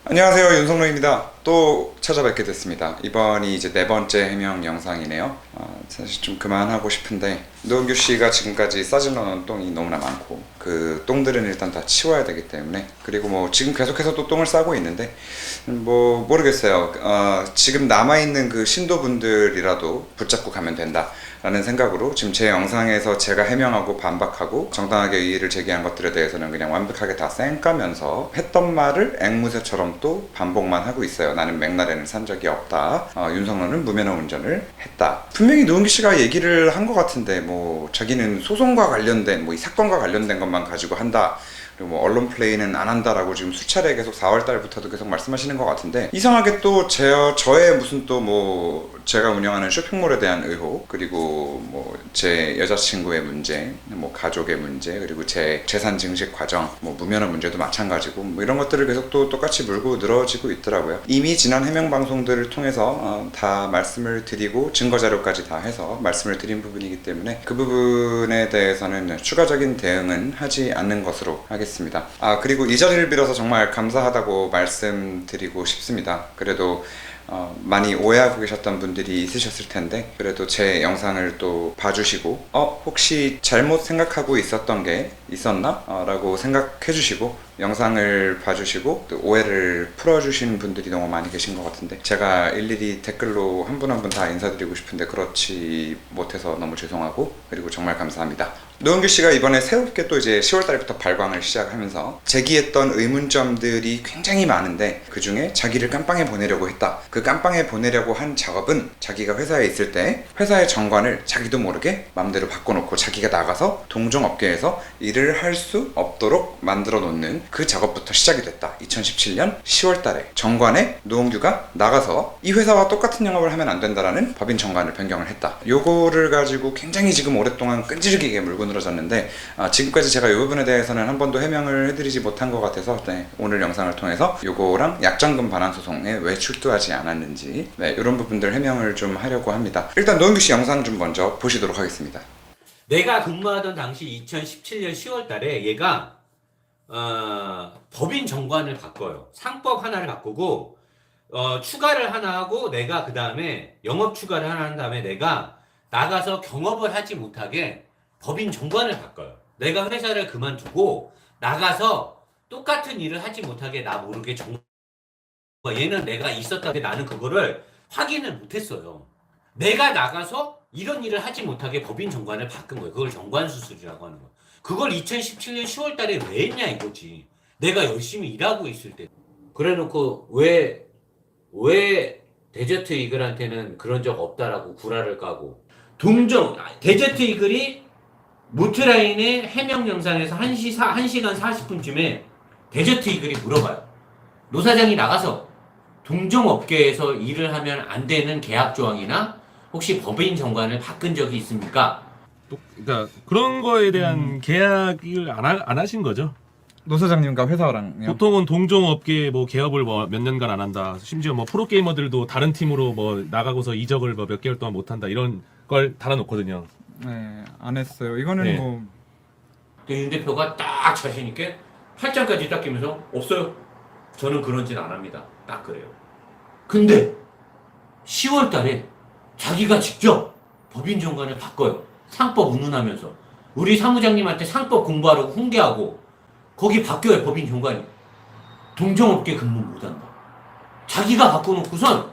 안녕하세요, 윤성로입니다. 또 찾아뵙게 됐습니다. 이번이 이제 네 번째 해명 영상이네요. 사실 좀 그만하고 싶은데 노은규 씨가 지금까지 싸질러 놓은 똥이 너무나 많고 그 똥들은 일단 다 치워야 되기 때문에, 그리고 뭐 지금 계속해서 또 똥을 싸고 있는데 뭐 모르겠어요. 지금 남아있는 그 신도분들이라도 붙잡고 가면 된다 라는 생각으로 지금 제 영상에서 제가 해명하고 반박하고 정당하게 이의를 제기한 것들에 대해서는 그냥 완벽하게 다 쌩까면서 했던 말을 앵무새처럼 또 반복만 하고 있어요. 나는 맥라렌을 산 적이 없다. 윤석열은 무면허 운전을 했다. 분명히 노은기 씨가 얘기를 한 것 같은데 뭐 자기는 소송과 관련된 뭐 이 사건과 관련된 것만 가지고 한다. 그리고 뭐 언론 플레이는 안 한다라고 지금 수차례 계속 4월 달부터도 계속 말씀하시는 것 같은데, 이상하게 또 저의 무슨 또 뭐 제가 운영하는 쇼핑몰에 대한 의혹, 그리고 뭐 제 여자친구의 문제, 뭐 가족의 문제, 그리고 제 재산 증식 과정, 뭐 무면허 문제도 마찬가지고 뭐 이런 것들을 계속 또 똑같이 물고 늘어지고 있더라고요. 이미 지난 해명 방송들을 통해서 다 말씀을 드리고 증거 자료까지 다 해서 말씀을 드린 부분이기 때문에 그 부분에 대해서는 추가적인 대응은 하지 않는 것으로 하겠습니다. 그리고 이 자리를 빌어서 정말 감사하다고 말씀드리고 싶습니다. 그래도 많이 오해하고 계셨던 분들이 있으셨을 텐데, 그래도 제 영상을 또 봐주시고 혹시 잘못 생각하고 있었던 게 있었나? 라고 생각해 주시고 영상을 봐주시고 또 오해를 풀어주신 분들이 너무 많이 계신 것 같은데, 제가 일일이 댓글로 한 분 한 분 다 인사드리고 싶은데 그렇지 못해서 너무 죄송하고, 그리고 정말 감사합니다. 노은규 씨가 이번에 새롭게 또 이제 10월 달부터 발광을 시작하면서 제기했던 의문점들이 굉장히 많은데, 그 중에 자기를 깜빵에 보내려고 했다. 그 깜빵에 보내려고 한 작업은 자기가 회사에 있을 때 회사의 정관을 자기도 모르게 맘대로 바꿔놓고 자기가 나가서 동종업계에서 일을 할 수 없도록 만들어 놓는 그 작업부터 시작이 됐다. 2017년 10월 달에 정관에 노은규가 나가서 이 회사와 똑같은 영업을 하면 안 된다라는 법인 정관을 변경을 했다. 요거를 가지고 굉장히 지금 오랫동안 끈질기게 물고 늘어졌는데, 지금까지 제가 이 부분에 대해서는 한 번도 해명을 해드리지 못한 것 같아서 오늘 영상을 통해서 요거랑 약정금 반환 소송에 왜 출두하지 않았는지 이런 부분들 해명을 좀 하려고 합니다. 일단 노은규 씨 영상 좀 먼저 보시도록 하겠습니다. 내가 근무하던 당시 2017년 10월 달에 얘가 법인 정관을 바꿔요. 상법 하나를 바꾸고 추가를 하나 하고, 내가 그 다음에 영업 추가를 하나 한 다음에 내가 나가서 경업을 하지 못하게 법인 정관을 바꿔요. 내가 회사를 그만두고 나가서 똑같은 일을 하지 못하게 나 모르게 얘는 내가 있었다는데 나는 그거를 확인을 못했어요. 내가 나가서 이런 일을 하지 못하게 법인 정관을 바꾼 거예요. 그걸 정관 수술이라고 하는 거예요. 그걸 2017년 10월 달에 왜 했냐 이거지. 내가 열심히 일하고 있을 때. 그래 놓고 왜 데저트 이글한테는 그런 적 없다라고 구라를 까고. 데저트 이글이 무트라인의 해명 영상에서 1시간 40분쯤에 데저트 이글이 물어봐요. 노 사장이 나가서 동종업계에서 일을 하면 안 되는 계약 조항이나 혹시 법인 정관을 바꾼 적이 있습니까? 그러니까 그런 거에 대한 계약을 안 하신 거죠? 노 사장님과 회사랑요? 보통은 동종업계 뭐 개업을 뭐 몇 년간 안 한다. 심지어 뭐 프로게이머들도 다른 팀으로 뭐 나가고서 이적을 뭐 몇 개월 동안 못 한다. 이런 걸 달아놓거든요. 네, 안 했어요. 이거는 네. 뭐 윤 대표가 딱 자신 있게 팔짱까지 딱 끼면서 없어요. 저는 그런 짓 안 합니다. 딱 그래요. 근데 10월 달에 자기가 직접 법인 정관을 바꿔요. 상법 운운하면서. 우리 사무장님한테 상법 공부하라고 훈계하고 거기 바뀌어요. 법인 정관이. 동종업계 근무 못한다. 자기가 바꿔놓고선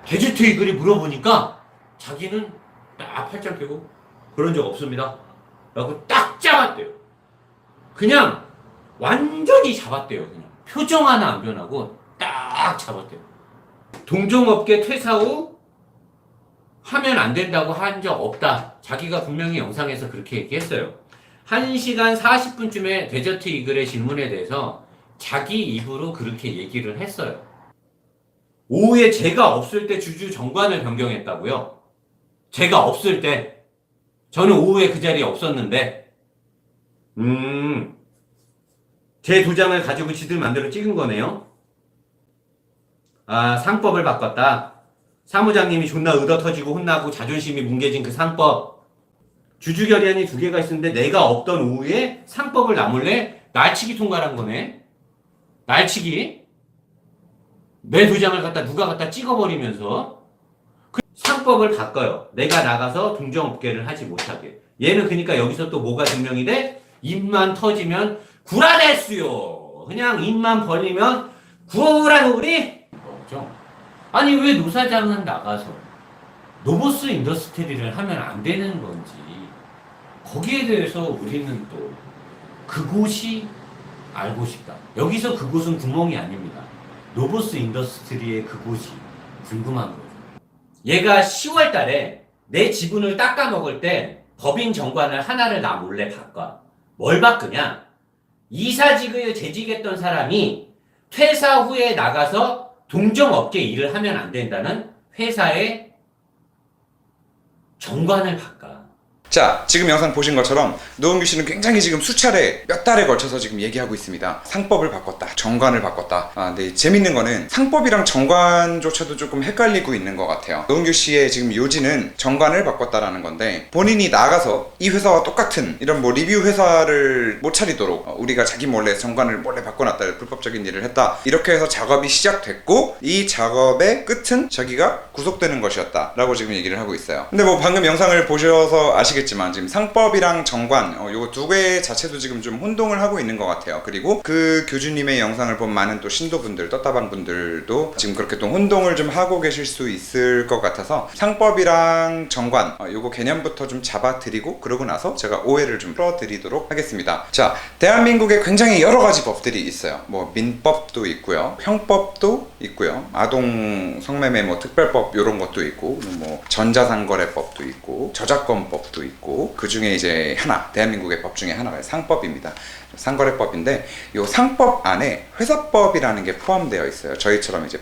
데저트 이글이 물어보니까 자기는 딱 팔짱 끼고 그런 적 없습니다. 라고 딱 잡았대요. 그냥 완전히 잡았대요. 그냥 표정 하나 안 변하고 딱 잡았대요. 동종업계 퇴사 후 하면 안 된다고 한 적 없다. 자기가 분명히 영상에서 그렇게 얘기했어요. 1시간 40분쯤에 데저트 이글의 질문에 대해서 자기 입으로 그렇게 얘기를 했어요. 오후에 제가 없을 때 주주 정관을 변경했다고요. 제가 없을 때. 저는 오후에 그 자리에 없었는데 제 도장을 가지고 지들 맘대로 찍은 거네요. 상법을 바꿨다. 사무장님이 존나 의도터지고 혼나고 자존심이 뭉개진 그 상법. 주주결의안이 2개가 있었는데 내가 없던 오후에 상법을 나 몰래 날치기 통과한 거네. 날치기. 매도장을 갖다 누가 갖다 찍어버리면서 그 상법을 바꿔요. 내가 나가서 동종업계를 하지 못하게. 얘는 그러니까 여기서 또 뭐가 증명이 돼? 입만 터지면 구라됐수요. 그냥 입만 벌리면 구라우리 거죠. 아니 왜 노사장은 나가서 노보스 인더스트리를 하면 안 되는 건지 거기에 대해서 우리는 또 그곳이 알고 싶다. 여기서 그곳은 구멍이 아닙니다. 노보스 인더스트리의 그곳이 궁금한 거죠. 얘가 10월 달에 내 지분을 닦아먹을 때 법인 정관을 하나를 나 몰래 바꿔. 뭘 바꾸냐? 이사직을 재직했던 사람이 퇴사 후에 나가서 동종업계 일을 하면 안 된다는 회사의 정관을 바꿔. 자, 지금 영상 보신 것처럼 노은규 씨는 굉장히 지금 수차례 몇 달에 걸쳐서 지금 얘기하고 있습니다. 상법을 바꿨다, 정관을 바꿨다. 근데 재밌는 거는 상법이랑 정관조차도 조금 헷갈리고 있는 것 같아요. 노은규 씨의 지금 요지는 정관을 바꿨다라는 건데, 본인이 나가서 이 회사와 똑같은 이런 뭐 리뷰 회사를 못 차리도록 우리가 자기 몰래 정관을 몰래 바꿔놨다, 불법적인 일을 했다, 이렇게 해서 작업이 시작됐고 이 작업의 끝은 자기가 구속되는 것이었다 라고 지금 얘기를 하고 있어요. 근데 뭐 방금 영상을 보셔서 아시겠지만 지금 상법이랑 정관 요거 두 개 자체도 지금 좀 혼동을 하고 있는 것 같아요. 그리고 그 교주님의 영상을 본 많은 또 신도분들, 떴다방 분들도 지금 그렇게 또 혼동을 좀 하고 계실 수 있을 것 같아서 상법이랑 정관 요거 개념부터 좀 잡아드리고 그러고 나서 제가 오해를 좀 풀어드리도록 하겠습니다. 자, 대한민국에 굉장히 여러 가지 법들이 있어요. 뭐 민법도 있고요, 형법도 있고요, 아동 성매매 뭐 특별법 요런 것도 있고, 뭐 전자상거래법도 있고, 저작권법도 있고, 그 중에 이제 하나, 대한민국의 법 중에 하나가 상법입니다. 상거래법인데 이 상법 안에 회사법이라는 게 포함되어 있어요. 저희처럼 이제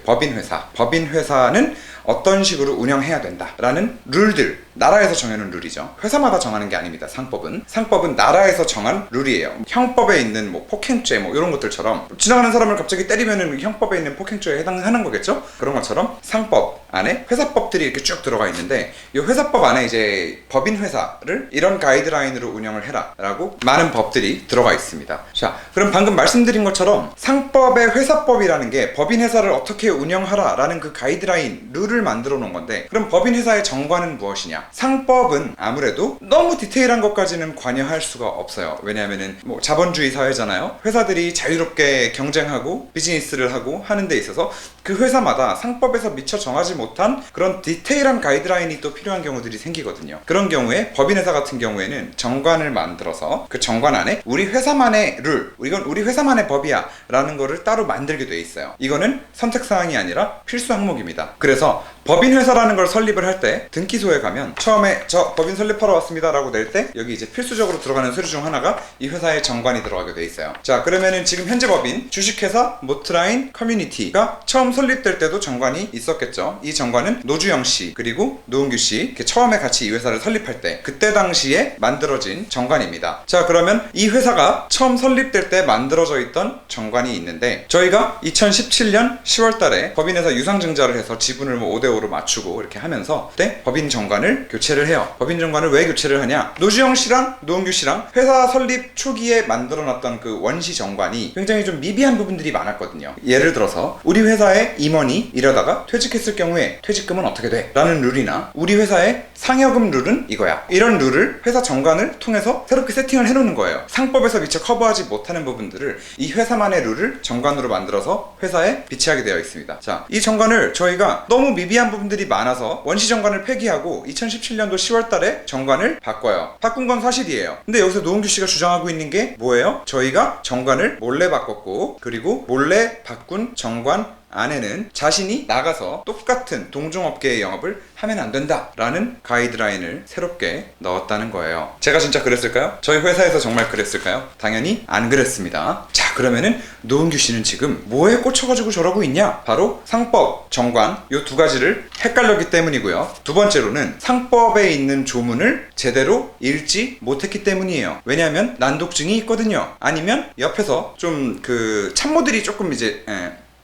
법인회사는 어떤 식으로 운영해야 된다라는 룰들, 나라에서 정해놓은 룰이죠. 회사마다 정하는 게 아닙니다. 상법은 나라에서 정한 룰이에요. 형법에 있는 뭐 폭행죄 뭐 이런 것들처럼 지나가는 사람을 갑자기 때리면은 형법에 있는 폭행죄에 해당하는 거겠죠. 그런 것처럼 상법 안에 회사법들이 이렇게 쭉 들어가 있는데, 이 회사법 안에 이제 법인회사를 이런 가이드라인으로 운영을 해라라고 많은 법들이 들어가 있습니다. 자, 그럼 방금 말씀드린 것처럼 상법의 회사법이라는 게 법인회사를 어떻게 운영하라라는 그 가이드라인, 룰을 만들어 놓은 건데, 그럼 법인회사의 정관은 무엇이냐? 상법은 아무래도 너무 디테일한 것까지는 관여할 수가 없어요. 왜냐하면은 뭐 자본주의 사회잖아요. 회사들이 자유롭게 경쟁하고 비즈니스를 하고 하는 데 있어서 그 회사마다 상법에서 미처 정하지 못한 그런 디테일한 가이드라인이 또 필요한 경우들이 생기거든요. 그런 경우에 법인회사 같은 경우에는 정관을 만들어서 그 정관 안에 우리 회사만의 룰, 이건 우리 회사만의 법이야 라는 거를 따로 만들게 돼 있어요. 이거는 선택사항이 아니라 필수 항목입니다. 그래서 법인회사라는 걸 설립을 할 때 등기소에 가면 처음에 저 법인 설립하러 왔습니다 라고 낼 때 여기 이제 필수적으로 들어가는 서류 중 하나가 이 회사의 정관이 들어가게 돼 있어요. 자, 그러면은 지금 현재 법인 주식회사 모트라인 커뮤니티가 처음 설립될 때도 정관이 있었겠죠. 이 정관은 노주영 씨 그리고 노은규 씨 처음에 같이 이 회사를 설립할 때 그때 당시에 만들어진 정관입니다. 자, 그러면 이 회사가 처음 설립될 때 만들어져 있던 정관이 있는데, 저희가 2017년 10월 달에 법인회사 유상증자를 해서 지분을 뭐 5대5로 맞추고 이렇게 하면서 그때 법인 정관을 교체를 해요. 법인 정관을 왜 교체를 하냐? 노주영 씨랑 노은규 씨랑 회사 설립 초기에 만들어놨던 그 원시 정관이 굉장히 좀 미비한 부분들이 많았거든요. 예를 들어서 우리 회사의 임원이 이러다가 퇴직했을 경우에 퇴직금은 어떻게 돼? 라는 룰이나 우리 회사의 상여금 룰은 이거야. 이런 룰을 회사 정관을 통해서 새롭게 세팅을 해놓는 거예요. 상법에서 미처 커버하지 못하는 부분들을 이 회사만의 룰을 정관으로 만들어서 회사에 비치하게 되어 있습니다. 자, 이 정관을 저희가 너무 미비한 부분들이 많아서 원시 정관을 폐기하고 2017년도 10월 달에 정관을 바꿔요. 바꾼 건 사실이에요. 근데 여기서 노은규 씨가 주장하고 있는 게 뭐예요? 저희가 정관을 몰래 바꿨고, 그리고 몰래 바꾼 정관 안에는 자신이 나가서 똑같은 동종업계의 영업을 하면 안 된다 라는 가이드라인을 새롭게 넣었다는 거예요. 제가 진짜 그랬을까요? 저희 회사에서 정말 그랬을까요? 당연히 안 그랬습니다. 자, 그러면은 노은규 씨는 지금 뭐에 꽂혀가지고 저러고 있냐? 바로 상법, 정관 요 두 가지를 헷갈렸기 때문이고요. 두 번째로는 상법에 있는 조문을 제대로 읽지 못했기 때문이에요. 왜냐하면 난독증이 있거든요. 아니면 옆에서 좀 그 참모들이 조금 이제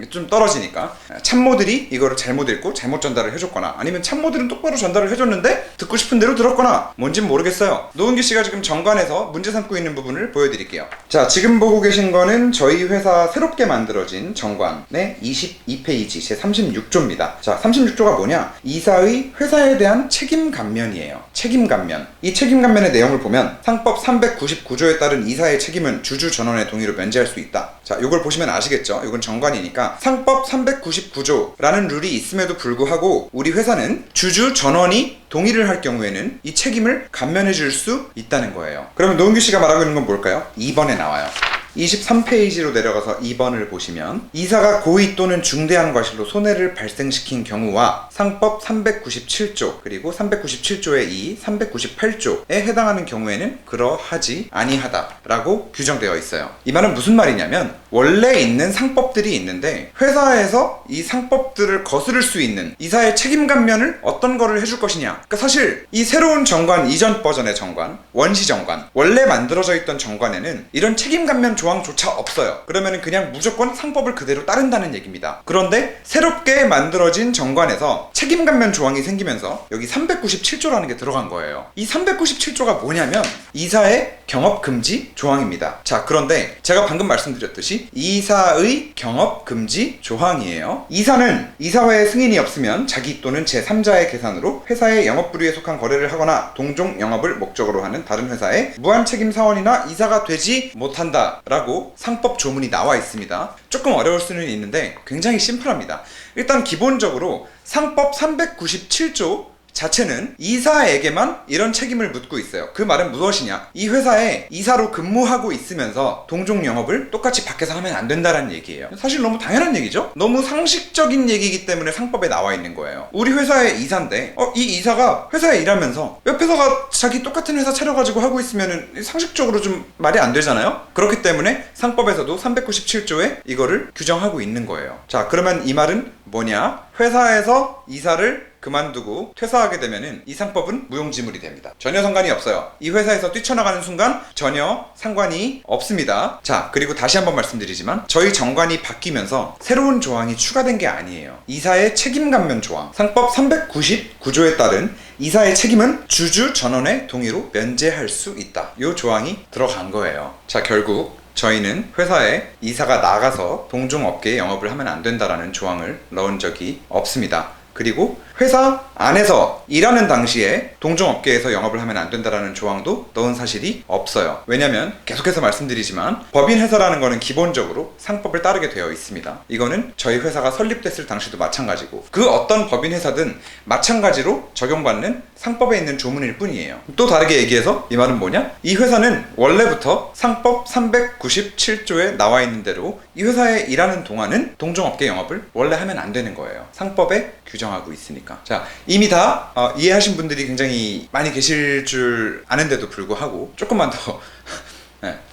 좀 떨어지니까 참모들이 이거를 잘못 읽고 잘못 전달을 해줬거나 아니면 참모들은 똑바로 전달을 해줬는데 듣고 싶은 대로 들었거나 뭔진 모르겠어요. 노은규 씨가 지금 정관에서 문제 삼고 있는 부분을 보여드릴게요. 자, 지금 보고 계신 거는 저희 회사 새롭게 만들어진 정관의 22페이지 제 36조입니다. 자, 36조가 뭐냐? 이사의 회사에 대한 책임 감면이에요. 책임 감면. 이 책임 감면의 내용을 보면 상법 399조에 따른 이사의 책임은 주주 전원의 동의로 면제할 수 있다. 자, 이걸 보시면 아시겠죠? 이건 정관이니까 상법 399조라는 룰이 있음에도 불구하고 우리 회사는 주주 전원이 동의를 할 경우에는 이 책임을 감면해 줄 수 있다는 거예요. 그러면 노은규 씨가 말하고 있는 건 뭘까요? 2번에 나와요. 23페이지로 내려가서 2번을 보시면 이사가 고의 또는 중대한 과실로 손해를 발생시킨 경우와 상법 397조 그리고 397조의 2, 398조에 해당하는 경우에는 그러하지 아니하다라고 규정되어 있어요. 이 말은 무슨 말이냐면 원래 있는 상법들이 있는데 회사에서 이 상법들을 거스를 수 있는 이사의 책임 감면을 어떤 거를 해줄 것이냐. 그러니까 사실 이 새로운 정관, 이전 버전의 정관, 원시 정관, 원래 만들어져 있던 정관에는 이런 책임 감면 조항조차 없어요. 그러면 그냥 무조건 상법을 그대로 따른다는 얘기입니다. 그런데 새롭게 만들어진 정관에서 책임 감면 조항이 생기면서 여기 397조라는 게 들어간 거예요. 이 397조가 뭐냐면 이사의 경업 금지 조항입니다. 자, 그런데 제가 방금 말씀드렸듯이 이사의 경업 금지 조항이에요. 이사는 이사회의 승인이 없으면 자기 또는 제3자의 계산으로 회사의 영업 부류에 속한 거래를 하거나 동종 영업을 목적으로 하는 다른 회사의 무한 책임 사원이나 이사가 되지 못한다 라고 상법 조문이 나와 있습니다. 조금 어려울 수는 있는데 굉장히 심플합니다. 일단 기본적으로 상법 397조 자체는 이사에게만 이런 책임을 묻고 있어요. 그 말은 무엇이냐? 이 회사에 이사로 근무하고 있으면서 동종 영업을 똑같이 밖에서 하면 안 된다는 얘기예요. 사실 너무 당연한 얘기죠? 너무 상식적인 얘기이기 때문에 상법에 나와 있는 거예요. 우리 회사의 이사인데 이 이사가 회사에 일하면서 옆에서가 자기 똑같은 회사 차려가지고 하고 있으면 상식적으로 좀 말이 안 되잖아요? 그렇기 때문에 상법에서도 397조에 이거를 규정하고 있는 거예요. 자, 그러면 이 말은 뭐냐? 회사에서 이사를 그만두고 퇴사하게 되면은 이 상법은 무용지물이 됩니다. 전혀 상관이 없어요. 이 회사에서 뛰쳐나가는 순간 전혀 상관이 없습니다. 자, 그리고 다시 한번 말씀드리지만 저희 정관이 바뀌면서 새로운 조항이 추가된 게 아니에요. 이사의 책임 감면 조항, 상법 399조에 따른 이사의 책임은 주주 전원의 동의로 면제할 수 있다. 이 조항이 들어간 거예요. 자, 결국 저희는 회사에 이사가 나가서 동종업계에 영업을 하면 안 된다라는 조항을 넣은 적이 없습니다. 그리고 회사 안에서 일하는 당시에 동종업계에서 영업을 하면 안 된다라는 조항도 넣은 사실이 없어요. 왜냐면 계속해서 말씀드리지만 법인회사라는 거는 기본적으로 상법을 따르게 되어 있습니다. 이거는 저희 회사가 설립됐을 당시도 마찬가지고 그 어떤 법인회사든 마찬가지로 적용받는 상법에 있는 조문일 뿐이에요. 또 다르게 얘기해서 이 말은 뭐냐? 이 회사는 원래부터 상법 397조에 나와 있는 대로 이 회사에 일하는 동안은 동종업계 영업을 원래 하면 안 되는 거예요. 상법에 규정하고 있으니까. 자, 이미 다 이해하신 분들이 굉장히 많이 계실 줄 아는데도 불구하고 조금만 더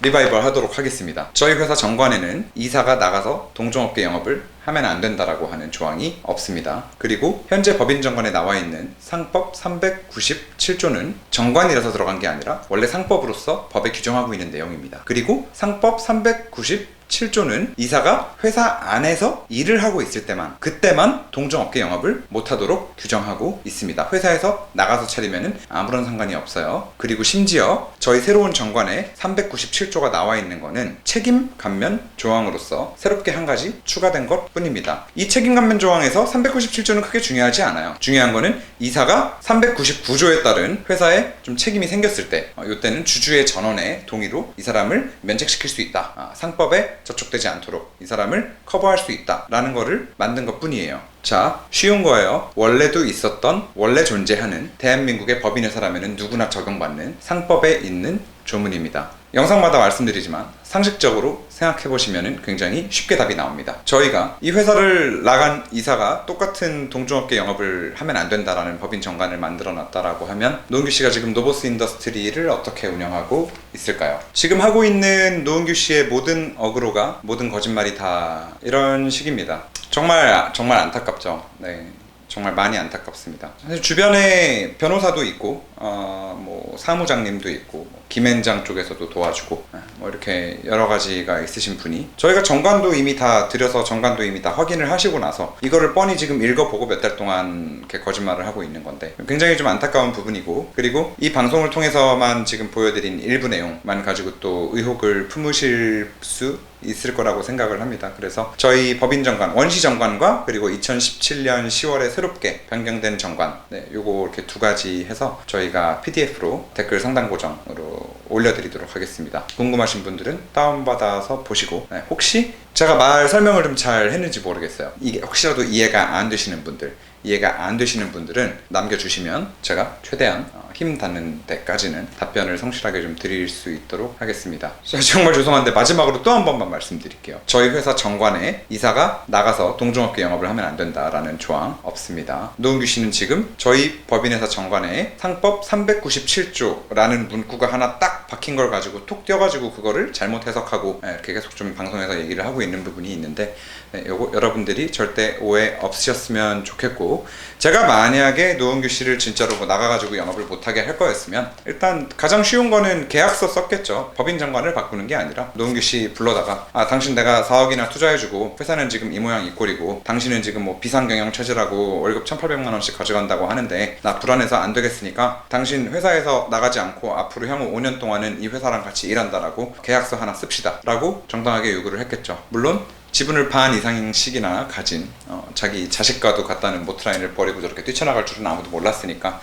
리바이벌 하도록 하겠습니다. 저희 회사 정관에는 이사가 나가서 동종업계 영업을 하면 안 된다라고 하는 조항이 없습니다. 그리고 현재 법인 정관에 나와 있는 상법 397조는 정관이라서 들어간 게 아니라 원래 상법으로서 법에 규정하고 있는 내용입니다. 그리고 상법 397조는 이사가 회사 안에서 일을 하고 있을 때만 그때만 동종업계 영업을 못하도록 규정하고 있습니다. 회사에서 나가서 차리면은 아무런 상관이 없어요. 그리고 심지어 저희 새로운 정관에 397조가 나와 있는 거는 책임 감면 조항으로서 새롭게 한 가지 추가된 것 뿐입니다. 이 책임 감면 조항에서 397조는 크게 중요하지 않아요. 중요한 거는 이사가 399조에 따른 회사에 좀 책임이 생겼을 때 이때는 주주의 전원의 동의로 이 사람을 면책시킬 수 있다. 상법에 저촉되지 않도록 이 사람을 커버할 수 있다 라는 거를 만든 것 뿐이에요. 자, 쉬운 거예요. 원래도 있었던, 원래 존재하는 대한민국의 법인회사라면 누구나 적용받는 상법에 있는 조문입니다. 영상마다 말씀드리지만 상식적으로 생각해보시면 굉장히 쉽게 답이 나옵니다. 저희가 이 회사를 나간 이사가 똑같은 동종업계 영업을 하면 안 된다라는 법인 정관을 만들어 놨다라고 하면 노은규 씨가 지금 노보스 인더스트리를 어떻게 운영하고 있을까요? 지금 하고 있는 노은규 씨의 모든 어그로가, 모든 거짓말이 다 이런 식입니다. 정말 안타깝죠. 네. 정말 많이 안타깝습니다. 사실 주변에 변호사도 있고 뭐 사무장님도 있고 뭐 김앤장 쪽에서도 도와주고 뭐 이렇게 여러 가지가 있으신 분이 저희가 정관도 이미 다 드려서 정관도 이미 다 확인을 하시고 나서 이거를 뻔히 지금 읽어보고 몇 달 동안 이렇게 거짓말을 하고 있는 건데 굉장히 좀 안타까운 부분이고, 그리고 이 방송을 통해서만 지금 보여드린 일부 내용만 가지고 또 의혹을 품으실 수 있을 거라고 생각을 합니다. 그래서 저희 법인정관, 원시정관과 그리고 2017년 10월에 새롭게 변경된 정관, 요거 이렇게 두 가지 해서 저희가 PDF로 댓글 상단 고정으로 올려드리도록 하겠습니다. 궁금하신 분들은 다운받아서 보시고, 혹시 제가 말 설명을 좀 잘 했는지 모르겠어요. 이게 혹시라도 이해가 안 되시는 분들은 남겨주시면 제가 최대한 힘 닿는 데까지는 답변을 성실하게 좀 드릴 수 있도록 하겠습니다. 정말 죄송한데 마지막으로 또 한 번만 말씀드릴게요. 저희 회사 정관에 이사가 나가서 동종업계 영업을 하면 안 된다라는 조항 없습니다. 노은규 씨는 지금 저희 법인회사 정관에 상법 397조라는 문구가 하나 딱 박힌 걸 가지고 톡 띄어가지고 그거를 잘못 해석하고 이렇게 계속 좀 방송에서 얘기를 하고 있는 부분이 있는데, 요거 여러분들이 절대 오해 없으셨으면 좋겠고, 제가 만약에 노은규 씨를 진짜로 뭐 나가가지고 영업을 못하게 할 거였으면 일단 가장 쉬운 거는 계약서 썼겠죠. 법인 정관을 바꾸는 게 아니라 노은규 씨 불러다가 당신 내가 4억이나 투자해주고 회사는 지금 이 모양 이 꼴이고 당신은 지금 뭐 비상경영 체제라고 월급 1,800만 원씩 가져간다고 하는데 나 불안해서 안 되겠으니까 당신 회사에서 나가지 않고 앞으로 향후 5년 동안은 이 회사랑 같이 일한다라고 계약서 하나 씁시다 라고 정당하게 요구를 했겠죠. 물론 지분을 반 이상씩이나 가진 자기 자식과도 같다는 모트라인을 버리고 저렇게 뛰쳐나갈 줄은 아무도 몰랐으니까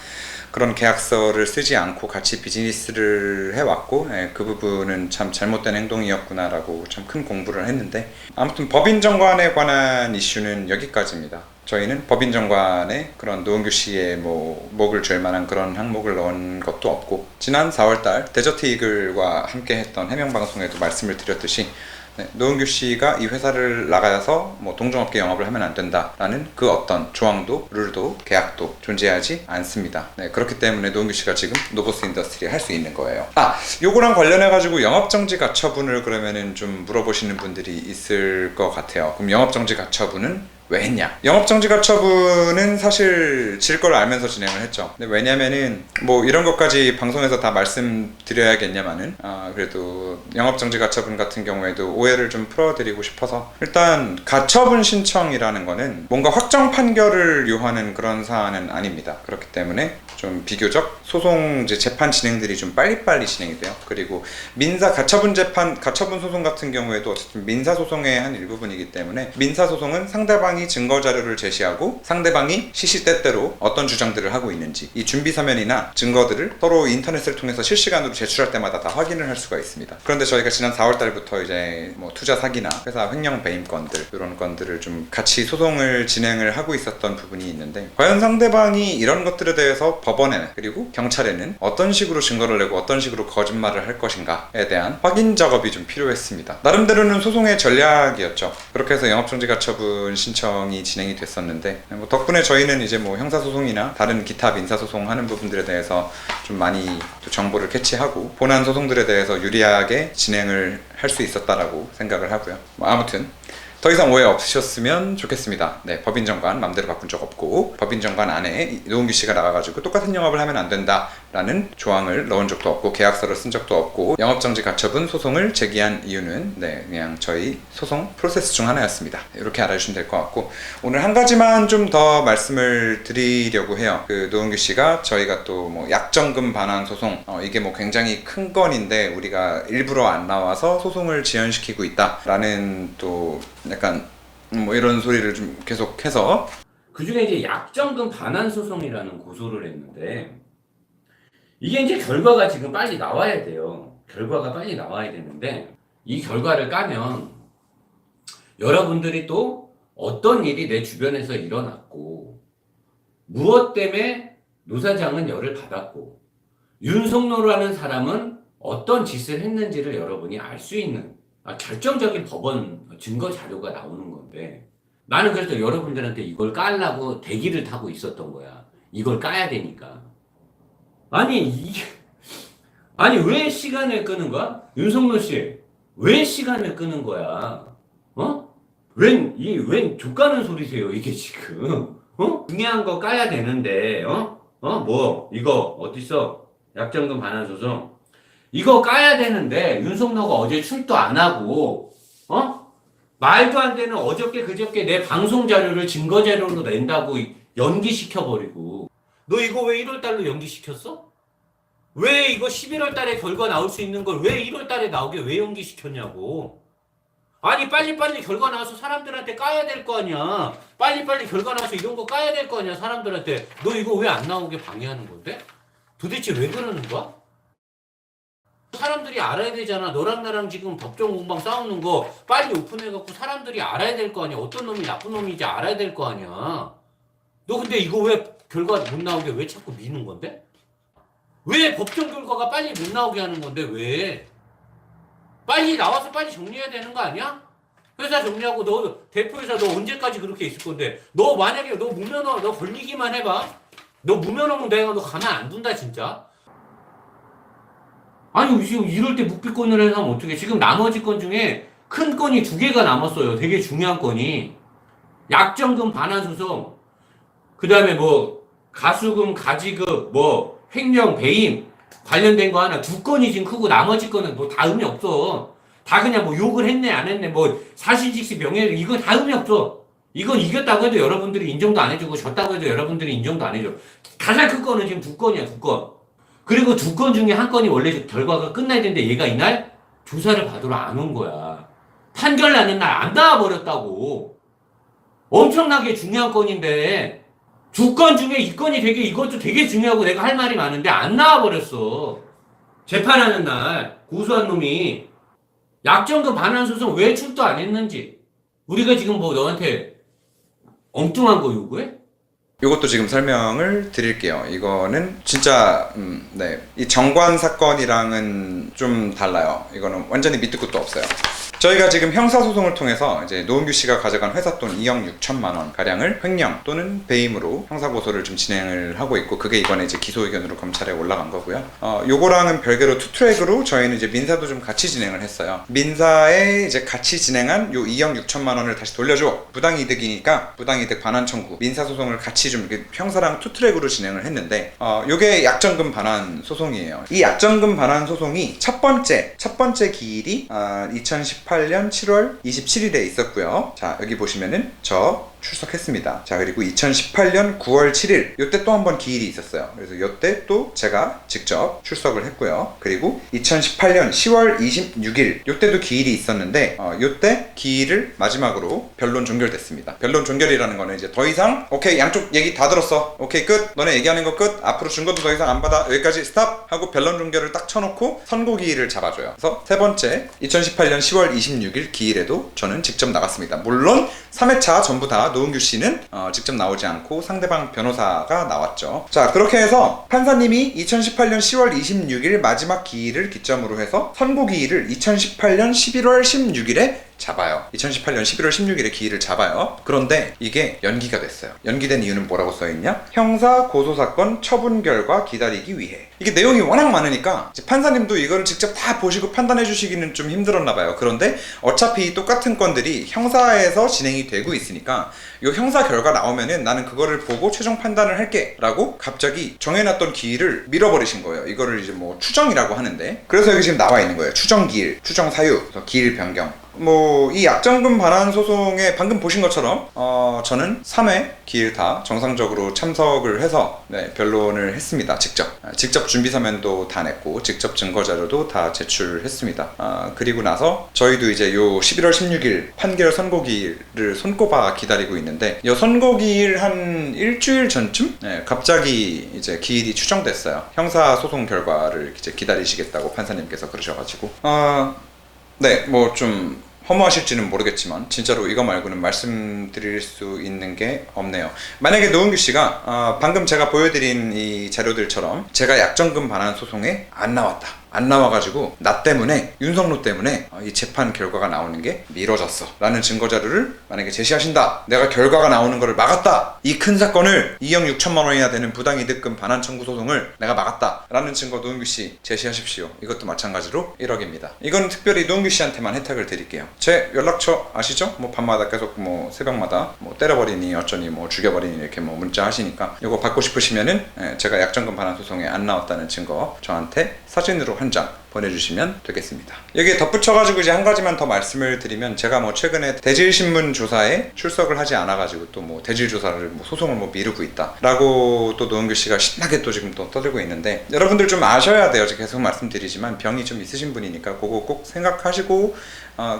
그런 계약서를 쓰지 않고 같이 비즈니스를 해왔고, 그 부분은 참 잘못된 행동이었구나라고 참 큰 공부를 했는데, 아무튼 법인정관에 관한 이슈는 여기까지입니다. 저희는 법인정관에 그런 노은규 씨의 뭐 목을 쥘 만한 그런 항목을 넣은 것도 없고, 지난 4월달 데저트 이글과 함께 했던 해명방송에도 말씀을 드렸듯이 노은규 씨가 이 회사를 나가서 뭐 동종업계 영업을 하면 안 된다라는 그 어떤 조항도 룰도 계약도 존재하지 않습니다. 그렇기 때문에 노은규 씨가 지금 노보스 인더스트리에 할 수 있는 거예요. 요거랑 관련해 가지고 영업정지 가처분을 그러면은 좀 물어보시는 분들이 있을 것 같아요. 그럼 영업정지 가처분은 왜 했냐? 영업정지 가처분은 사실 질 걸 알면서 진행을 했죠. 근데 왜냐면은 뭐 이런 것까지 방송에서 다 말씀드려야겠냐마는 그래도 영업정지 가처분 같은 경우에도 오해를 좀 풀어드리고 싶어서, 일단 가처분 신청이라는 거는 뭔가 확정 판결을 요하는 그런 사안은 아닙니다. 그렇기 때문에 좀 비교적 소송 이제 재판 진행들이 좀 빨리빨리 진행이 돼요. 그리고 민사 가처분 재판, 가처분 소송 같은 경우에도 어쨌든 민사 소송의 한 일부분이기 때문에 민사 소송은 상대방이 증거 자료를 제시하고 상대방이 시시때때로 어떤 주장들을 하고 있는지 이 준비 서면이나 증거들을 서로 인터넷을 통해서 실시간으로 제출할 때마다 다 확인을 할 수가 있습니다. 그런데 저희가 지난 4월 달부터 이제 뭐 투자 사기나 회사 횡령 배임 건들 이런 건들을 좀 같이 소송을 진행을 하고 있었던 부분이 있는데, 과연 상대방이 이런 것들에 대해서 법원에 그리고 경찰에는 어떤 식으로 증거를 내고 어떤 식으로 거짓말을 할 것인가에 대한 확인 작업이 좀 필요했습니다. 나름대로는 소송의 전략이었죠. 그렇게 해서 영업정지 가처분 신청이 진행이 됐었는데, 뭐 덕분에 저희는 이제 뭐 형사소송이나 다른 기타 민사소송 하는 부분들에 대해서 좀 많이 또 정보를 캐치하고 본안 소송들에 대해서 유리하게 진행을 할 수 있었다라고 생각을 하고요. 뭐 아무튼 더 이상 오해 없으셨으면 좋겠습니다. 법인정관 맘대로 바꾼 적 없고, 법인정관 안에 노은규 씨가 나가가지고 똑같은 영업을 하면 안 된다라는 조항을 넣은 적도 없고, 계약서를 쓴 적도 없고, 영업정지 가처분 소송을 제기한 이유는 그냥 저희 소송 프로세스 중 하나였습니다. 이렇게 알아주시면 될 것 같고, 오늘 한 가지만 좀 더 말씀을 드리려고 해요. 그 노은규 씨가 저희가 또 뭐 약정금 반환 소송, 이게 뭐 굉장히 큰 건인데 우리가 일부러 안 나와서 소송을 지연시키고 있다라는 또 약간 뭐 이런 소리를 좀 계속해서, 그 중에 이제 약정금 반환 소송이라는 고소를 했는데, 이게 이제 결과가 지금 빨리 나와야 돼요. 결과가 빨리 나와야 되는데, 이 결과를 까면 여러분들이 또 어떤 일이 내 주변에서 일어났고, 무엇 때문에 노 사장은 열을 받았고, 윤석노라는 사람은 어떤 짓을 했는지를 여러분이 알 수 있는 결정적인 법원 증거 자료가 나오는 건데, 나는 그래서 여러분들한테 이걸 깔라고 대기를 타고 있었던 거야. 이걸 까야 되니까. 아니 왜 시간을 끄는 거야? 윤석노 씨, 왜 시간을 끄는 거야? 웬 족가는 소리세요, 이게 지금. 중요한 거 까야 되는데, 뭐, 이거, 어딨어? 약정금 반환 소송. 이거 까야 되는데, 윤석노가 어제 출도 안 하고, 말도 안 되는 어저께 그저께 내 방송 자료를 증거 자료로 낸다고 연기시켜버리고. 너 이거 왜 1월 달로 연기시켰어? 왜 이거 11월 달에 결과 나올 수 있는 걸 왜 1월 달에 나오게 왜 연기시켰냐고. 아니 빨리빨리 결과 나와서 사람들한테 까야 될 거 아니야. 빨리빨리 결과 나와서 이런 거 까야 될 거 아니야 사람들한테. 너 이거 왜 안 나오게 방해하는 건데? 도대체 왜 그러는 거야? 사람들이 알아야 되잖아. 너랑 나랑 지금 법정 공방 싸우는 거 빨리 오픈해갖고 사람들이 알아야 될 거 아니야. 어떤 놈이 나쁜 놈인지 알아야 될 거 아니야. 너 근데 이거 왜 결과 못 나오게 왜 자꾸 미는 건데? 왜 법정 결과가 빨리 못 나오게 하는 건데 왜? 빨리 나와서 빨리 정리해야 되는 거 아니야? 회사 정리하고 너 대표회사 너 언제까지 그렇게 있을 건데? 너 만약에 너 무면허 너 걸리기만 해봐. 너 무면허면 내가 너 가만 안 둔다 진짜. 아니 지금 이럴 때 묵비권을 해서 하면 어떡해. 지금 나머지 건 중에 큰 건이 2개가 남았어요. 되게 중요한 건이. 약정금 반환 소송. 그 다음에 뭐 가수금 가지급 뭐 횡령 배임 관련된 거 하나 2건이 지금 크고 나머지 거는 뭐 다 의미 없어. 다 그냥 뭐 욕을 했네 안 했네 뭐 사실직시 명예 이건 다 의미 없어. 이건 이겼다고 해도 여러분들이 인정도 안 해주고 졌다고 해도 여러분들이 인정도 안 해줘. 가장 큰 거는 지금 2건이야 2건. 그리고 2건 중에 한 건이 원래 결과가 끝나야 되는데 얘가 이날 조사를 받으러 안 온 거야. 판결 나는 날 안 나와버렸다고. 엄청나게 중요한 건인데 2건 중에 2건이 되게 이것도 되게 중요하고 내가 할 말이 많은데 안 나와버렸어. 재판하는 날 고소한 놈이 약정금 반환 소송 왜 출도 안 했는지 우리가 지금 뭐 너한테 엉뚱한 거 요구해? 이것도 지금 설명을 드릴게요. 이거는 진짜 네, 이 정관 사건이랑은 좀 달라요. 이거는 완전히 밑도 끝도 없어요. 저희가 지금 형사소송을 통해서 이제 노은규 씨가 가져간 회사 돈 2억 6천만 원 가량을 횡령 또는 배임으로 형사고소를 좀 진행을 하고 있고 그게 이번에 이제 기소 의견으로 검찰에 올라간 거고요. 요거랑은 별개로 투트랙으로 저희는 이제 민사도 좀 같이 진행을 했어요. 민사에 이제 같이 진행한 요 2억 6천만 원을 다시 돌려줘. 부당이득이니까 부당이득 반환 청구. 민사소송을 같이 좀 이렇게 형사랑 투트랙으로 진행을 했는데 요게 약정금 반환 소송이에요. 이 약정금 반환 소송이 첫 번째 기일이 2018년 7월 27일에 있었고요. 자, 여기 보시면은 저 출석했습니다. 자, 그리고 2018년 9월 7일 요때 또 한 번 기일이 있었어요. 그래서 요때 또 제가 직접 출석을 했고요. 그리고 2018년 10월 26일 요때도 기일이 있었는데 요때 기일을 마지막으로 변론 종결됐습니다. 변론 종결이라는 거는 이제 더 이상 오케이 양쪽 얘기 다 들었어. 오케이 끝. 너네 얘기하는 거 끝. 앞으로 증거도 더 이상 안 받아. 여기까지 스탑 하고 변론 종결을 딱 쳐놓고 선고 기일을 잡아줘요. 그래서 세 번째 2018년 10월 26일 기일에도 저는 직접 나갔습니다. 물론 3회차 전부 다 노은규 씨는 직접 나오지 않고 상대방 변호사가 나왔죠. 자, 그렇게 해서 판사님이 2018년 10월 26일 마지막 기일을 기점으로 해서 선고 기일을 2018년 11월 16일에 잡아요. 2018년 11월 16일에 기일을 잡아요. 그런데 이게 연기가 됐어요. 연기된 이유는 뭐라고 써있냐? 형사 고소사건 처분 결과 기다리기 위해. 이게 내용이 워낙 많으니까 이제 판사님도 이거를 직접 다 보시고 판단해 주시기는 좀 힘들었나 봐요. 그런데 어차피 똑같은 건들이 형사에서 진행이 되고 있으니까 이 형사 결과 나오면은 나는 그거를 보고 최종 판단을 할게 라고 갑자기 정해놨던 기일을 밀어버리신 거예요. 이거를 이제 뭐 추정이라고 하는데 그래서 여기 지금 나와 있는 거예요. 추정 기일, 추정 사유, 기일 변경. 뭐 이 약정금 반환 소송에 방금 보신 것처럼 저는 3회 기일 다 정상적으로 참석을 해서 변론을 했습니다. 직접 준비 서면도 다 냈고 직접 증거 자료도 다 제출했습니다. 그리고 나서 저희도 이제 요 11월 16일 판결 선고 기일을 손꼽아 기다리고 있는데 이 선고 기일 한 일주일 전쯤 갑자기 이제 기일이 추정됐어요. 형사 소송 결과를 이제 기다리시겠다고 판사님께서 그러셔가지고 네, 뭐 좀 허무하실지는 모르겠지만 진짜로 이거 말고는 말씀드릴 수 있는 게 없네요. 만약에 노은규 씨가 방금 제가 보여드린 이 자료들처럼 제가 약정금 반환 소송에 안 나왔다. 안 나와가지고 나 때문에 윤석로 때문에 이 재판 결과가 나오는 게 미뤄졌어 라는 증거 자료를 만약에 제시하신다. 내가 결과가 나오는 거를 막았다. 이 큰 사건을 2억 6천만 원이나 되는 부당이득금 반환 청구 소송을 내가 막았다 라는 증거 노은규 씨 제시하십시오. 이것도 마찬가지로 1억입니다. 이건 특별히 노은규 씨한테만 혜택을 드릴게요. 제 연락처 아시죠? 뭐 밤마다 계속 뭐 새벽마다 뭐 때려버리니 어쩌니 뭐 죽여버리니 이렇게 뭐 문자 하시니까 이거 받고 싶으시면은 제가 약정금 반환 소송에 안 나왔다는 증거 저한테 사진으로 한 장 보내주시면 되겠습니다. 여기에 덧붙여가지고 이제 한 가지만 더 말씀을 드리면, 제가 뭐 최근에 대질신문 조사에 출석을 하지 않아가지고 또 뭐 대질 조사를 뭐 소송을 뭐 미루고 있다라고 또 노은규 씨가 신나게 또 지금 또 떠들고 있는데, 여러분들 좀 아셔야 돼요. 계속 말씀드리지만 병이 좀 있으신 분이니까 그거 꼭 생각하시고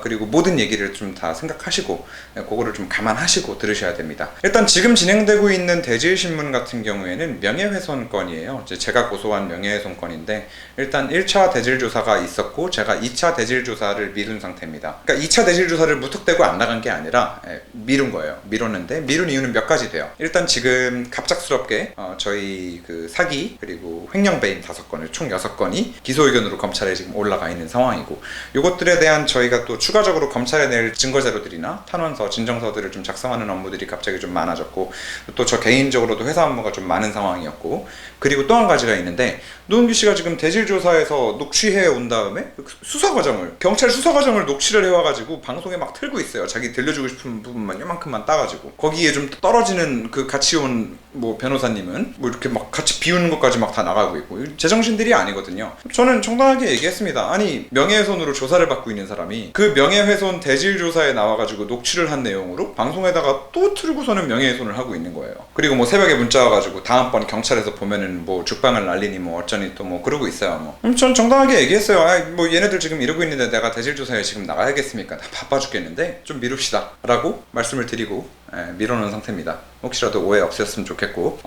그리고 모든 얘기를 좀 다 생각하시고 그거를 좀 감안하시고 들으셔야 됩니다. 일단 지금 진행되고 있는 대질신문 같은 경우에는 명예훼손 건이에요. 제가 고소한 명예훼손 건인데, 일단 1차 대질 조사가 있었고 제가 2차 대질 조사를 미룬 상태입니다. 그러니까 2차 대질 조사를 무턱대고 안 나간 게 아니라 미룬 거예요. 미뤘는데 미룬 이유는 몇 가지 돼요. 일단 지금 갑작스럽게 저희 그 사기 그리고 횡령배임 5건을 총 6건이 기소 의견으로 검찰에 지금 올라가 있는 상황이고, 이것들에 대한 저희가 또 추가적으로 검찰에 낼 증거 자료들이나 탄원서, 진정서들을 좀 작성하는 업무들이 갑자기 좀 많아졌고, 또 저 개인적으로도 회사 업무가 좀 많은 상황이었고, 그리고 또 한 가지가 있는데, 노은규 씨가 지금 대질 조사에서 녹취해 온 다음에 수사 과정을, 경찰 수사 과정을 녹취를 해와가지고 방송에 막 틀고 있어요. 자기 들려주고 싶은 부분만 요만큼만 따가지고. 거기에 좀 떨어지는 그 같이 온 뭐 변호사님은 뭐 이렇게 막 같이 비우는 것까지 막 다 나가고 있고, 제정신들이 아니거든요. 저는 정당하게 얘기했습니다. 아니, 명예훼손으로 조사를 받고 있는 사람이 그 명예훼손 대질 조사에 나와가지고 녹취를 한 내용으로 방송에다가 또 틀고서는 명예훼손을 하고 있는 거예요. 그리고 뭐 새벽에 문자 와가지고 다음번 경찰에서 보면은 뭐 죽방을 날리니 뭐 어쩌니 또 뭐 그러고 있어요. 뭐 전 정당하게 얘기했어요. 아, 뭐 얘네들 지금 이러고 있는데 내가 대질 조사에 지금 나가야겠습니까? 나 바빠 죽겠는데 좀 미룹시다 라고 말씀을 드리고 미뤄놓은 상태입니다. 혹시라도 오해 없으셨으면 좋겠고,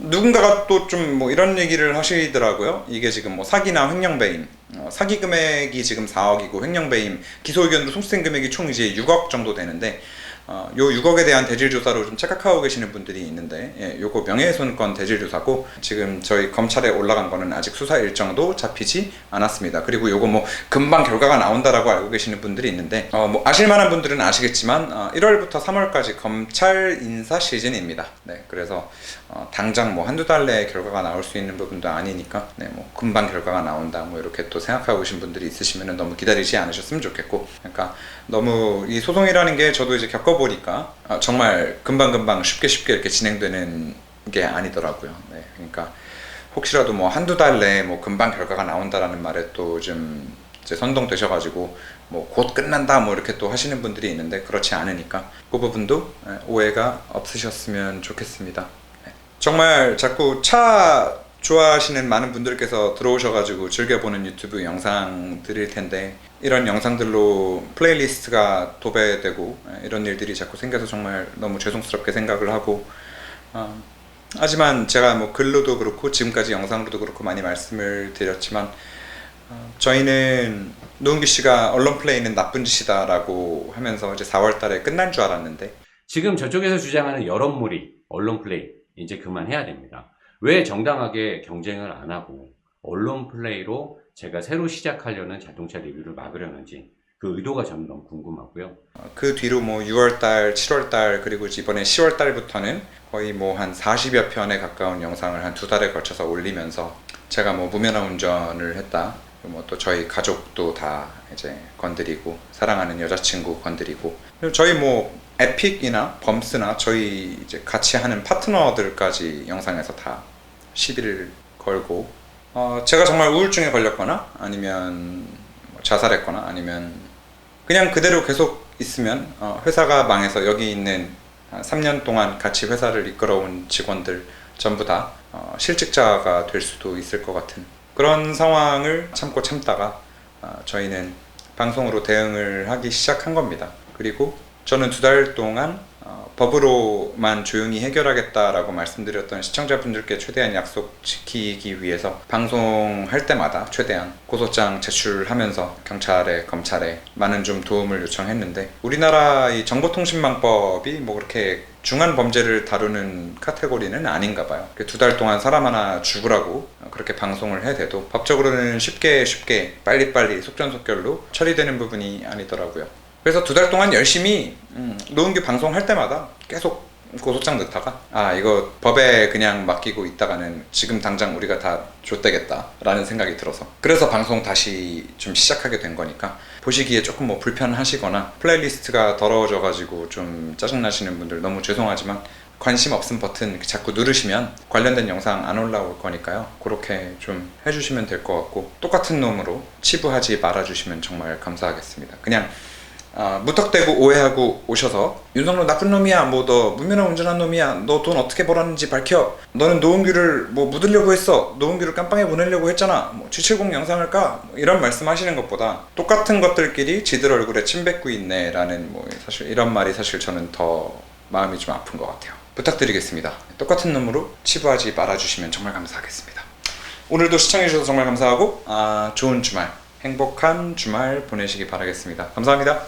누군가가 또 좀 뭐 이런 얘기를 하시더라고요. 이게 지금 뭐 사기나 횡령배임, 사기 금액이 지금 4억이고 횡령배임 기소 의견으로 송치된 금액이 총 이제 6억 정도 되는데, 요 6억에 대한 대질 조사로 좀 착각하고 계시는 분들이 있는데, 요거 명예훼손건 대질 조사고, 지금 저희 검찰에 올라간 거는 아직 수사 일정도 잡히지 않았습니다. 그리고 요거 뭐 금방 결과가 나온다라고 알고 계시는 분들이 있는데, 뭐 아실만한 분들은 아시겠지만 1월부터 3월까지 검찰 인사 시즌입니다. 네, 그래서 당장 뭐 한두 달 내에 결과가 나올 수 있는 부분도 아니니까, 네, 뭐 금방 결과가 나온다 뭐 이렇게 또 생각하고 계신 분들이 있으시면 너무 기다리지 않으셨으면 좋겠고, 그러니까 너무 이 소송이라는 게 저도 이제 겪어보니까 정말 금방금방 쉽게 이렇게 진행되는 게 아니더라고요. 네, 그러니까 혹시라도 뭐 한두 달 내에 뭐 금방 결과가 나온다라는 말에 또 좀 이제 선동되셔가지고 뭐 곧 끝난다 뭐 이렇게 또 하시는 분들이 있는데, 그렇지 않으니까 그 부분도 오해가 없으셨으면 좋겠습니다. 네. 정말 자꾸 차 좋아하시는 많은 분들께서 들어오셔가지고 즐겨보는 유튜브 영상들일 텐데, 이런 영상들로 플레이리스트가 도배되고 이런 일들이 자꾸 생겨서 정말 너무 죄송스럽게 생각을 하고, 하지만 제가 뭐 글로도 그렇고 지금까지 영상으로도 그렇고 많이 말씀을 드렸지만, 저희는 노은규 씨가 언론 플레이는 나쁜 짓이다 라고 하면서 이제 4월 달에 끝난 줄 알았는데, 지금 저쪽에서 주장하는 여론몰이, 언론 플레이 이제 그만해야 됩니다. 왜 정당하게 경쟁을 안 하고 언론 플레이로 제가 새로 시작하려는 자동차 리뷰를 막으려는지 그 의도가 저는 너무 궁금하고요. 그 뒤로 뭐 6월달, 7월달, 그리고 이번에 10월달부터는 거의 뭐 한 40여 편에 가까운 영상을 한 2달에 걸쳐서 올리면서, 제가 뭐 무면허 운전을 했다, 뭐 또 저희 가족도 다 이제 건드리고, 사랑하는 여자친구 건드리고, 그리고 저희 뭐 에픽이나 범스나 저희 이제 같이 하는 파트너들까지 영상에서 다 시비를 걸고, 제가 정말 우울증에 걸렸거나 아니면 자살했거나 아니면 그냥 그대로 계속 있으면 회사가 망해서 여기 있는 3년 동안 같이 회사를 이끌어온 직원들 전부 다 실직자가 될 수도 있을 것 같은 그런 상황을 참고 참다가 저희는 방송으로 대응을 하기 시작한 겁니다. 그리고 저는 2달 동안 법으로만 조용히 해결하겠다라고 말씀드렸던 시청자분들께 최대한 약속 지키기 위해서 방송할 때마다 최대한 고소장 제출하면서 경찰에 검찰에 많은 좀 도움을 요청했는데, 우리나라 이 정보통신망법이 뭐 그렇게 중한 범죄를 다루는 카테고리는 아닌가 봐요. 2달 동안 사람 하나 죽으라고 그렇게 방송을 해대도 법적으로는 쉽게 빨리빨리 속전속결로 처리되는 부분이 아니더라고요. 그래서 2달 동안 열심히 노은규 방송할 때마다 계속 고소장 넣다가 이거 법에 그냥 맡기고 있다가는 지금 당장 우리가 다 좆되겠다 라는 생각이 들어서, 그래서 방송 다시 좀 시작하게 된 거니까 보시기에 조금 뭐 불편하시거나 플레이리스트가 더러워져 가지고 좀 짜증나시는 분들 너무 죄송하지만, 관심 없음 버튼 자꾸 누르시면 관련된 영상 안 올라올 거니까요. 그렇게 좀 해주시면 될 것 같고, 똑같은 놈으로 치부하지 말아주시면 정말 감사하겠습니다. 그냥 무턱대고 오해하고 오셔서 윤석열 나쁜 놈이야, 뭐 너 무면허 운전한 놈이야, 너 돈 어떻게 벌었는지 밝혀, 너는 노은규를 뭐 묻으려고 했어, 노은규를 깜빵에 보내려고 했잖아, 뭐 G70 영상을 까, 뭐 이런 말씀하시는 것보다 똑같은 것들끼리 지들 얼굴에 침 뱉고 있네 라는, 뭐 사실 이런 말이 사실 저는 더 마음이 좀 아픈 것 같아요. 부탁드리겠습니다. 똑같은 놈으로 치부하지 말아주시면 정말 감사하겠습니다. 오늘도 시청해주셔서 정말 감사하고 좋은 주말, 행복한 주말 보내시기 바라겠습니다. 감사합니다.